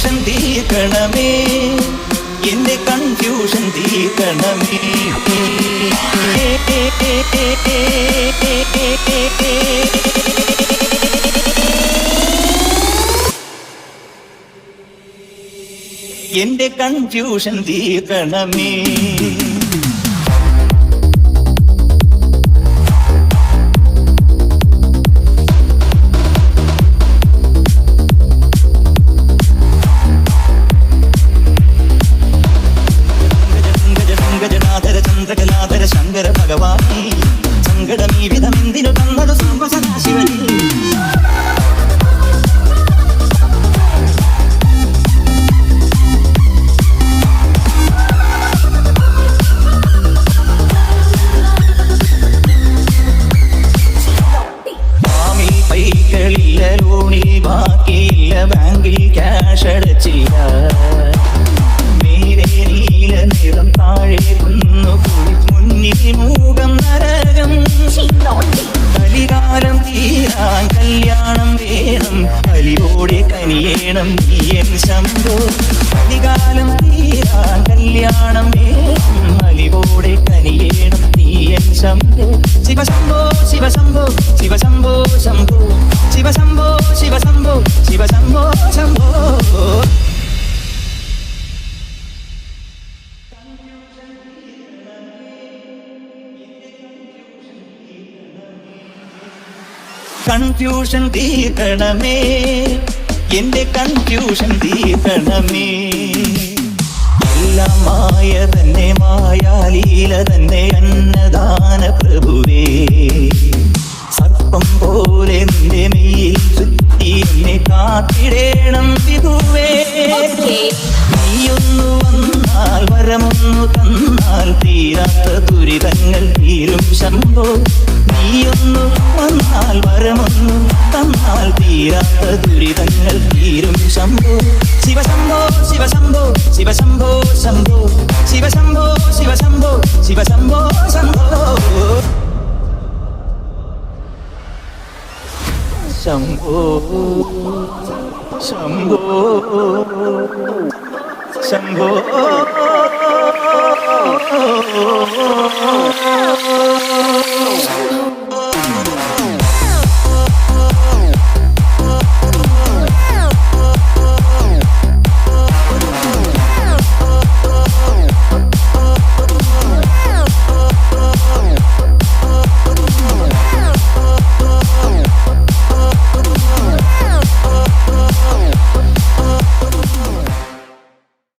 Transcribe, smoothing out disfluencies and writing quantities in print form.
Confusion തീർക്കണമേ, എന്റെ confusion തീർക്കണമേ. എന്റെ കൺഫ്യൂഷൻ തീർക്കണമേ. ഗജനാഥര ചന്ദ്രകലാധര ശങ്കര ഭഗവാനേ, സങ്കടമീ വിധമെന്തിനു തന്നതു സാംബ സദാശിവനേ. പൈകളില്ല, ലോണിൽ ബാക്കിയില്ല, ബാങ്കിൽ ക്യാഷ് അടച്ചില്ല. മേലെ നീല നിറം, താഴെ കുന്നുകുഴി, മുന്നിൽ മൂകം നരകം. കലികാലം തീരാൻ കല്യാണം വേണം, കലിയോടെ കനിയേണം നീയൻ ശംഭോ. കലികാലം തീരാൻ കല്യാണം വേണം, കലിയോടെ കനിയേണം നീയൻ ശംഭോ. ശിവശംഭോ ശിവശംഭോ ശിവശംഭോ ശംഭോ, ശിവശംഭോ ശിവശംഭോ ശിവശംഭോ ശംഭോ. കൺഫ്യൂഷൻ തീർക്കണമേ, എന്റെ കൺഫ്യൂഷൻ തീർക്കണമേ. എല്ലാം മായ തന്നെ, മായാലീല തന്നെ, അന്നദാന പ്രഭുവേ. സർപ്പം പോലെ നിന്റെ മെയ്യിൽ ചുറ്റി എന്നെ കാത്തിടേണം വിധുവേ. നീയൊന്നു വന്നാൽ, വരമൊന്നു തന്നാൽ, തീരാത്ത ദുരിതങ്ങൾ തീരും ശംഭോ. നീയൊന്നു വന്നാൽ, വരമൊന്നു തന്നാൽ, തീരാത്ത ദുരിതങ്ങൾ തീരും ശംഭോ. ശിവശംഭോ ശിവശംഭോ ശിവശംഭോ ശംഭോ, ശിവശംഭോ ശിവശംഭോ ശിവശംഭോ ശംഭോ. ശംഭോ ശംഭോ ശംഭോ.